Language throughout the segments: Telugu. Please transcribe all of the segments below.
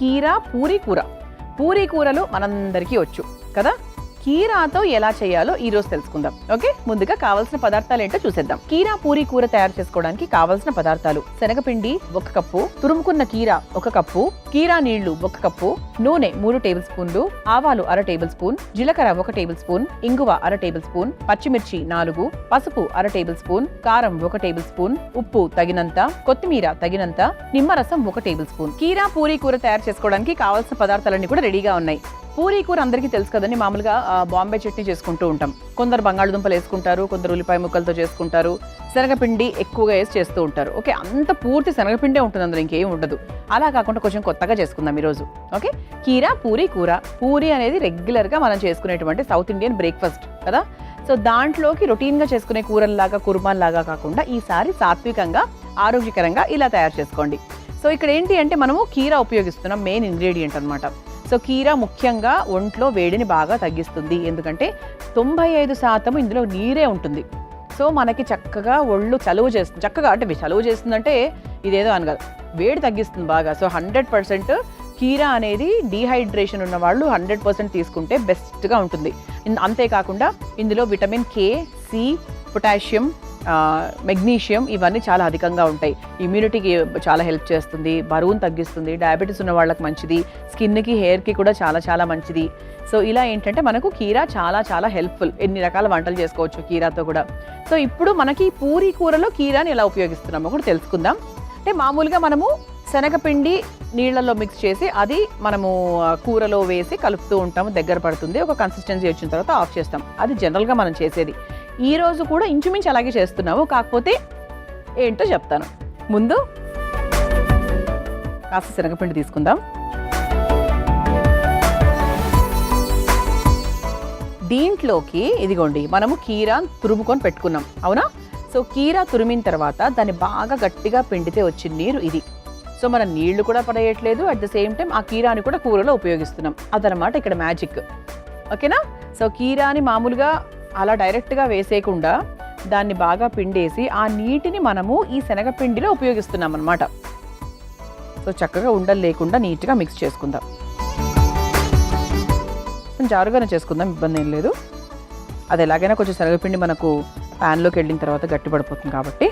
కీరా పూరీ కూర. పూరీ కూరలు మనందరికీ వచ్చు కదా. కీరాతో ఎలా చేయాలో ఈ రోజు తెలుసుకుందాం. ఓకే, ముందుగా కావాల్సిన పదార్థాలు ఏంటో చూసేద్దాం. కీరా పూరీ కూర తయారు చేసుకోవడానికి కావాల్సిన పదార్థాలు: శనగపిండి 1 కప్పు, తురుముకున్న కీరా 1 కప్పు, కీరా నీళ్లు 1 కప్పు, నూనె 3 టేబుల్ స్పూన్లు, ఆవాలు 1/2 టేబుల్ స్పూన్, జీలకర్ర 1 టేబుల్ స్పూన్, ఇంగువ 1/2 టేబుల్ స్పూన్, పచ్చిమిర్చి 4, పసుపు 1/2 టేబుల్ స్పూన్, కారం 1 టేబుల్ స్పూన్, ఉప్పు తగినంత, కొత్తిమీర తగినంత, నిమ్మరసం 1 టేబుల్ స్పూన్. కీరా పూరీ కూర తయారు చేసుకోవడానికి కావాల్సిన పదార్థాలన్నీ కూడా రెడీగా ఉన్నాయి. పూరీ కూర అందరికీ తెలుసు కదండి. మామూలుగా బాంబే చట్నీ చేసుకుంటూ ఉంటాం. కొందరు బంగాళదుంపలు వేసుకుంటారు, కొందరు ఉల్లిపాయ ముక్కలతో చేసుకుంటారు, శనగపిండి ఎక్కువగా వేసి చేస్తూ ఉంటారు. ఓకే, అంత పూర్తి శనగపిండే ఉంటుంది, అందులో ఇంకేం ఉండదు. అలా కాకుండా కొంచెం కొత్తగా చేసుకుందాం ఈరోజు. ఓకే, కీరా పూరీ కూర. పూరీ అనేది రెగ్యులర్గా మనం చేసుకునేటువంటి సౌత్ ఇండియన్ బ్రేక్ఫాస్ట్ కదా. సో దాంట్లోకి రొటీన్గా చేసుకునే కూరల్లాగా కుర్మాల్లాగా కాకుండా ఈసారి సాత్వికంగా ఆరోగ్యకరంగా ఇలా తయారు చేసుకోండి. సో ఇక్కడ ఏంటి అంటే మనము కీరా ఉపయోగిస్తున్నాం, మెయిన్ ఇంగ్రీడియంట్ అనమాట. సో కీరా ముఖ్యంగా ఒంట్లో వేడిని బాగా తగ్గిస్తుంది, ఎందుకంటే 95% ఇందులో నీరే ఉంటుంది. సో మనకి చక్కగా ఒళ్ళు చలువ చేస్తుంది, చక్కగా అంటే చలువ చేస్తుందంటే ఇదేదో అని కాదు, వేడి తగ్గిస్తుంది బాగా. సో 100% కీరా అనేది డీహైడ్రేషన్ ఉన్న వాళ్ళు 100% తీసుకుంటే బెస్ట్గా ఉంటుంది. అంతేకాకుండా ఇందులో vitamin K, C, potassium, magnesium ఇవన్నీ చాలా అధికంగా ఉంటాయి. ఇమ్యూనిటీకి చాలా హెల్ప్ చేస్తుంది, బరువును తగ్గిస్తుంది, డయాబెటీస్ ఉన్న వాళ్ళకి మంచిది, స్కిన్కి హెయిర్కి కూడా చాలా చాలా మంచిది. సో ఇలా ఏంటంటే మనకు కీరా చాలా చాలా హెల్ప్ఫుల్. ఎన్ని రకాల వంటలు చేసుకోవచ్చు కీరాతో కూడా. సో ఇప్పుడు మనకి పూరీ కూరలో కీరాని ఎలా ఉపయోగిస్తున్నామో కూడా తెలుసుకుందాం. అంటే మామూలుగా మనము శనగపిండి నీళ్లలో మిక్స్ చేసి అది మనము కూరలో వేసి కలుపుతూ ఉంటాము, దగ్గర పడుతుంది, ఒక కన్సిస్టెన్సీ వచ్చిన తర్వాత ఆఫ్ చేస్తాం. అది జనరల్గా మనం చేసేది. ఈ రోజు కూడా ఇంచుమించు అలాగే చేస్తున్నాము, కాకపోతే ఏంటో చెప్తాను. ముందు కాస్త శనగపిండి తీసుకుందాం. దీంట్లోకి ఇదిగోండి మనము కీరా తురుముకొని పెట్టుకున్నాం, అవునా. సో కీరా తురిమిన తర్వాత దాన్ని బాగా గట్టిగా పిండితే వచ్చిన నీరు ఇది. సో మనం నీళ్లు కూడా పడేయట్లేదు, అట్ ద సేమ్ టైం ఆ కీరాని కూడా కూరలో ఉపయోగిస్తున్నాం. అదనమాట ఇక్కడ మ్యాజిక్. ఓకేనా. సో కీరాని మామూలుగా అలా డైరెక్ట్గా వేసేయకుండా దాన్ని బాగా పిండేసి ఆ నీటిని మనము ఈ శనగపిండిలో ఉపయోగిస్తున్నాం అన్నమాట. సో చక్కగా ఉండలు లేకుండా నీట్గా మిక్స్ చేసుకుందాం. జారుగానే చేసుకుందాం, ఇబ్బంది ఏం లేదు. అది ఎలాగైనా కొంచెం శనగపిండి మనకు ప్యాన్లోకి వెళ్ళిన తర్వాత గట్టి పడిపోతుంది కాబట్టి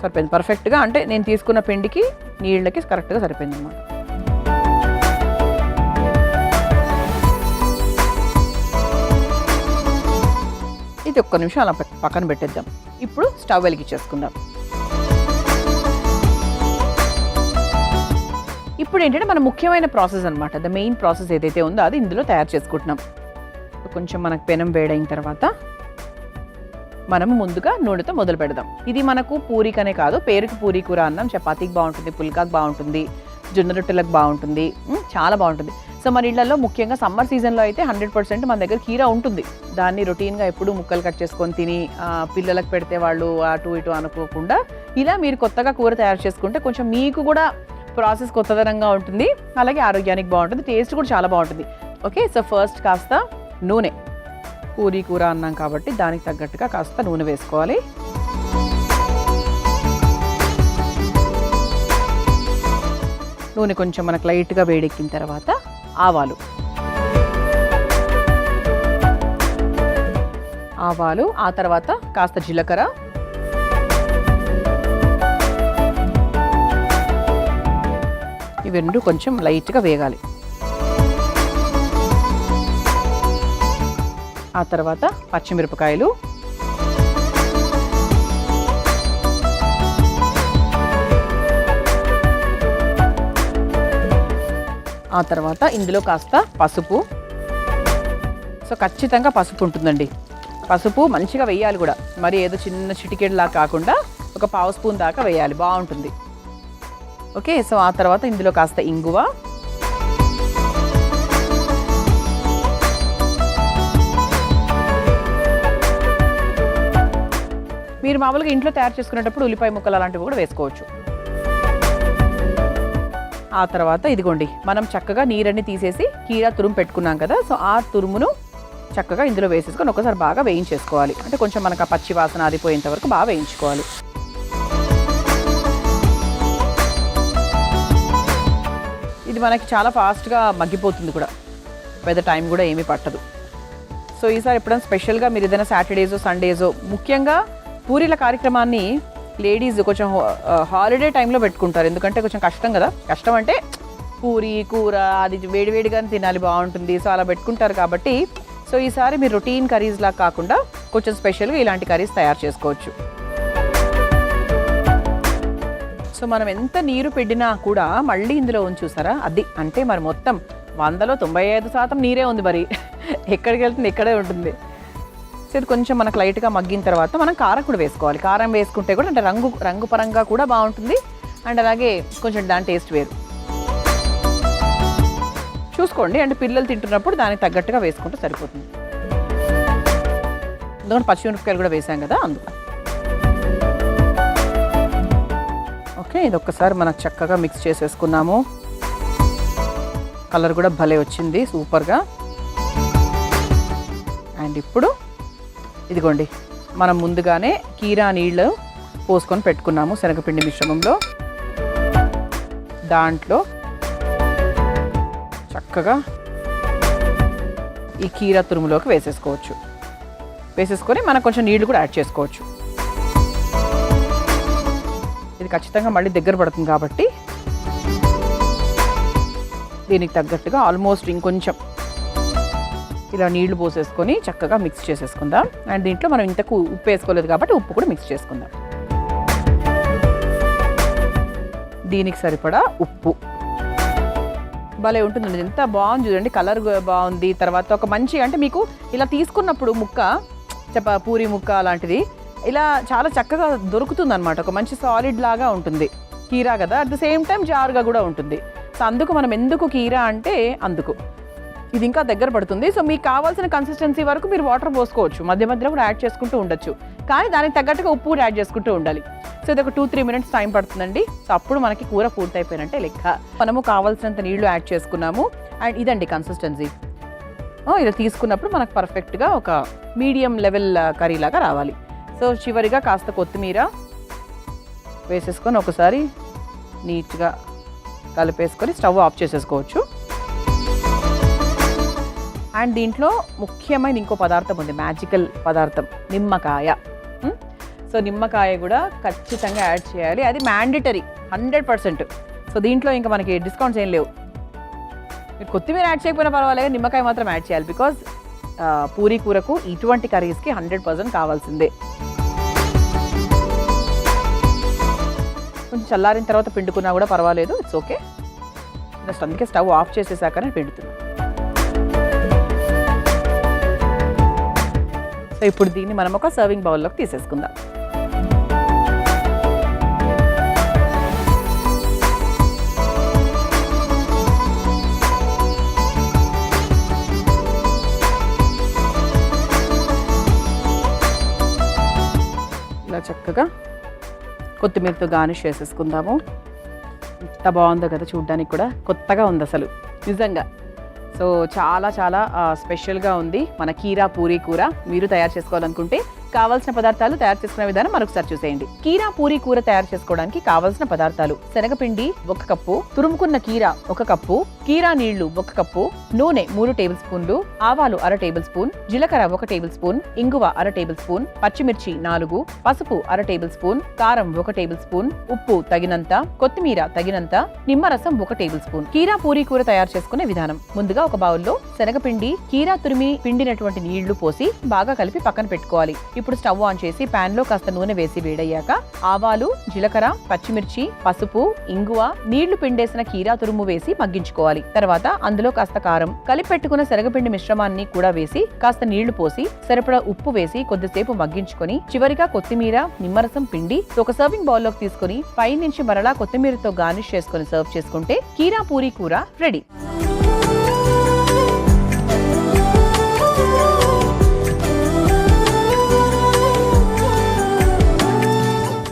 సరిపోయింది పర్ఫెక్ట్గా. అంటే నేను తీసుకున్న పిండికి నీళ్ళకి కరెక్ట్గా సరిపోయింది అన్నమాట. ఇది ఒక్క నిమిషం అలా పక్కన పెట్టేద్దాం. ఇప్పుడు స్టవ్ వెలిగించేసుకుందాం. ఇప్పుడు ఏంటంటే మన ముఖ్యమైన ప్రాసెస్ అనమాట, ద మెయిన్ ప్రాసెస్ ఏదైతే ఉందో అది ఇందులో తయారు చేసుకుంటున్నాం. కొంచెం మనకు పెనం వేడైన తర్వాత మనము ముందుగా నూనెతో మొదలు పెడదాం. ఇది మనకు పూరీకనే కాదు, పేరుకి పూరీ కూర అన్నం, చపాతీకి బాగుంటుంది, పుల్కాకి బాగుంటుంది, జొన్న రొట్టెలకు బాగుంటుంది, చాలా బాగుంటుంది. సో మన ఇళ్లలో ముఖ్యంగా సమ్మర్ సీజన్లో అయితే 100% మన దగ్గర కీరా ఉంటుంది. దాన్ని రొటీన్గా ఎప్పుడు ముక్కలు కట్ చేసుకొని తిని పిల్లలకు పెడితే వాళ్ళు అటు ఇటు అనుకోకుండా ఇలా మీరు కొత్తగా కూర తయారు చేసుకుంటే కొంచెం మీకు కూడా ప్రాసెస్ కొత్తదనంగా ఉంటుంది, అలాగే ఆరోగ్యానికి బాగుంటుంది, టేస్ట్ కూడా చాలా బాగుంటుంది. ఓకే, సో ఫస్ట్ కాస్త నూనె, పూరీ కూర అన్నాం కాబట్టి దానికి తగ్గట్టుగా కాస్త నూనె వేసుకోవాలి. నూనె కొంచెం మనకు లైట్గా వేడెక్కిన తర్వాత ఆవాలు, ఆ తర్వాత కాస్త జీలకర్ర, ఇవి రెండు కొంచెం లైట్గా వేగాలి. ఆ తర్వాత పచ్చిమిరపకాయలు, ఆ తర్వాత ఇందులో కాస్త పసుపు. సో ఖచ్చితంగా పసుపు ఉంటుందండి, పసుపు మంచిగా వేయాలి కూడా, మరి ఏదో చిన్న చిటికెడులా కాకుండా ఒక 1/2 స్పూన్ దాకా వేయాలి, బాగుంటుంది. ఓకే, సో ఆ తర్వాత ఇందులో కాస్త ఇంగువ, మీరు మామూలుగా ఇంట్లో తయారు చేసుకునేటప్పుడు ఉల్లిపాయ ముక్కలు అలాంటివి కూడా వేసుకోవచ్చు. ఆ తర్వాత ఇదిగోండి మనం చక్కగా నీరన్నీ తీసేసి కీరా తురుము పెట్టుకున్నాం కదా, సో ఆ తురుమును చక్కగా ఇందులో వేసేసుకొని ఒకసారి బాగా వేయించేసుకోవాలి. అంటే కొంచెం మనకు ఆ పచ్చి వాసన ఆరిపోయేంత వరకు బాగా వేయించుకోవాలి. మనకి చాలా ఫాస్ట్గా మగ్గిపోతుంది కూడా, పెద్ద టైం కూడా ఏమీ పట్టదు. సో ఈసారి ఎప్పుడైనా స్పెషల్గా మీరు ఏదైనా సాటర్డేసో సండేసో, ముఖ్యంగా పూరీల కార్యక్రమాన్ని లేడీస్ కొంచెం హాలిడే టైంలో పెట్టుకుంటారు. ఎందుకంటే కొంచెం కష్టం కదా, కష్టం అంటే పూరి కూర అది వేడివేడిగానే తినాలి, బాగుంటుంది. సో అలా పెట్టుకుంటారు కాబట్టి సో ఈసారి మీరు రొటీన్ కర్రీస్ లాగా కాకుండా కొంచెం స్పెషల్గా ఇలాంటి కర్రీస్ తయారు చేసుకోవచ్చు. సో మనం ఎంత నీరు పెట్టినా కూడా మళ్ళీ ఇందులో చూసారా, అది అంటే మరి మొత్తం 100లో 95% నీరే ఉంది. మరి ఎక్కడికి వెళ్తుంది, ఎక్కడే ఉంటుంది. సో ఇది కొంచెం మనకు లైట్గా మగ్గిన తర్వాత మనం కారం కూడా వేసుకోవాలి. కారం వేసుకుంటే కూడా అంటే రంగు పరంగా కూడా బాగుంటుంది, అండ్ అలాగే కొంచెం దాని టేస్ట్ వేరు. చూసుకోండి, అంటే పిల్లలు తింటున్నప్పుడు దానికి తగ్గట్టుగా వేసుకుంటే సరిపోతుంది. ఎందుకంటే పచ్చిమిరపకాయలు కూడా వేసాం కదా, అందుకు. ఓకే, ఇది ఒక్కసారి మనకు చక్కగా మిక్స్ చేసేసుకున్నాము. కలర్ కూడా భలే వచ్చింది, సూపర్గా. అండ్ ఇప్పుడు ఇదిగోండి, మనం ముందుగానే కీరా నీళ్ళు పోసుకొని పెట్టుకున్నాము శనగపిండి మిశ్రమంలో. దాంట్లో చక్కగా ఈ కీరా తురుములోకి వేసేసుకోవచ్చు. వేసేసుకొని మనం కొంచెం నీళ్లు కూడా యాడ్ చేసుకోవచ్చు. ఇది ఖచ్చితంగా మళ్ళీ దగ్గర పడుతుంది కాబట్టి దీనికి తగ్గట్టుగా ఆల్మోస్ట్ ఇంకొంచెం ఇలా నీళ్లు పోసేసుకొని చక్కగా మిక్స్ చేసేసుకుందాం. అండ్ దీంట్లో మనం ఇంతకు ఉప్పు వేసుకోలేదు కాబట్టి ఉప్పు కూడా మిక్స్ చేసుకుందాం. దీనికి సరిపడా ఉప్పు. భలే ఉంటుంది, ఎంత బాగుంది చూడండి, కలర్ బాగుంది. తర్వాత ఒక మంచి అంటే మీకు ఇలా తీసుకున్నప్పుడు ముక్క పూరి ముక్క అలాంటిది ఇలా చాలా చక్కగా దొరుకుతుంది అనమాట. ఒక మంచి సాలిడ్ లాగా ఉంటుంది కీరా కదా, అట్ ద సేమ్ టైం జారుగా కూడా ఉంటుంది. సో అందుకు మనం ఎందుకు కీరా అంటే అందుకు ఇది ఇంకా దగ్గర పడుతుంది. సో మీకు కావాల్సిన కన్సిస్టెన్సీ వరకు మీరు వాటర్ పోసుకోవచ్చు, మధ్య మధ్యలో కూడా యాడ్ చేసుకుంటూ ఉండొచ్చు. కానీ దానికి తగ్గట్టుగా ఉప్పు కూడా యాడ్ చేసుకుంటూ ఉండాలి. సో ఇది ఒక 2-3 మినిట్స్ టైం పడుతుందండి. సో అప్పుడు మనకి కూర పూర్తి అయిపోయినట్టే లెక్క. మనము కావాల్సినంత నీళ్లు యాడ్ చేసుకున్నాము. అండ్ ఇదండి కన్సిస్టెన్సీ. ఇలా తీసుకున్నప్పుడు మనకు పర్ఫెక్ట్గా ఒక మీడియం లెవెల్ కర్రీ లాగా రావాలి. సో చివరిగా కాస్త కొత్తిమీర వేసేసుకొని ఒకసారి నీట్గా కలిపేసుకొని స్టవ్ ఆఫ్ చేసేసుకోవచ్చు. అండ్ దీంట్లో ముఖ్యమైన ఇంకో పదార్థం ఉంది, మ్యాజికల్ పదార్థం, నిమ్మకాయ. సో నిమ్మకాయ కూడా ఖచ్చితంగా యాడ్ చేయాలి, అది మ్యాండేటరీ 100%. సో దీంట్లో ఇంకా మనకి డిస్కౌంట్స్ ఏం లేవు. మీరు కొత్తిమీర యాడ్ చేయకపోయినా పర్వాలేదు, నిమ్మకాయ మాత్రం యాడ్ చేయాలి. బికాజ్ పూరీ కూరకు ఇటువంటి కర్రీస్కి 100% కావాల్సిందే. కొంచెం చల్లారిన తర్వాత పిండుకున్నా కూడా పర్వాలేదు, ఇట్స్ ఓకే. జస్ట్ అందుకే స్టవ్ ఆఫ్ చేసేసాకనే పిండుతున్నాను. సో ఇప్పుడు దీన్ని మనం ఒక సర్వింగ్ బౌల్లోకి తీసేసుకుందాం. ఇలా చక్కగా కొత్తిమీరతో గార్నిష్ చేసేసుకుందాము. ఎంత బాగుందో కదా, చూడ్డానికి కూడా కొత్తగా ఉంది అసలు నిజంగా. సో చాలా చాలా స్పెషల్గా ఉంది మన కీరా పూరీ కూర. మీరు తయారు చేసుకోవాలనుకుంటే కావాల్సిన పదార్థాలు, తయారు చేసుకునే విధానం మరొకసారి చూసేయండి. కీరా పూరీ కూర తయారు చేసుకోవడానికి కావాల్సిన పదార్థాలు: శనగపిండి 1 కప్పు, తురుముకున్న కీరా 1 కప్పు, కీరా నీళ్లు 1 కప్పు, నూనె 3 టేబుల్ స్పూన్లు, ఆవాలు 1/2 టేబుల్ స్పూన్, జీలకర్ర 1 టేబుల్ స్పూన్, ఇంగువ 1/2 టేబుల్ స్పూన్, పచ్చిమిర్చి 4, పసుపు 1/2 టేబుల్ స్పూన్, కారం 1 టేబుల్ స్పూన్, ఉప్పు తగినంత, కొత్తిమీర తగినంత, నిమ్మరసం 1 టేబుల్ స్పూన్. కీరా పూరీ కూర తయారు చేసుకునే విధానం: ముందుగా ఒక బౌల్లో శనగపిండి, కీరా తురిమి పిండినటువంటి నీళ్లు పోసి బాగా కలిపి పక్కన పెట్టుకోవాలి. ఇప్పుడు స్టవ్ ఆన్ చేసి పాన్ లో కాస్త నూనె వేసి వేడయ్యాక ఆవాలు, జీలకర్ర, పచ్చిమిర్చి, పసుపు, ఇంగువ, నీళ్లు పిండేసిన కీరా తురుము వేసి మగ్గించుకోవాలి. తర్వాత అందులో కాస్త కారం, కలిపి పెట్టుకున్న శనగపిండి మిశ్రమాన్ని కూడా వేసి కాస్త నీళ్లు పోసి సరిపడా ఉప్పు వేసి కొద్దిసేపు మగ్గించుకొని చివరిగా కొత్తిమీర, నిమ్మరసం పిండి ఒక సర్వింగ్ బౌల్ లోకి తీసుకుని పై నుంచి మరలా కొత్తిమీరతో గార్నిష్ చేసుకుని సర్వ్ చేసుకుంటే కీరా పూరీ కూర రెడీ.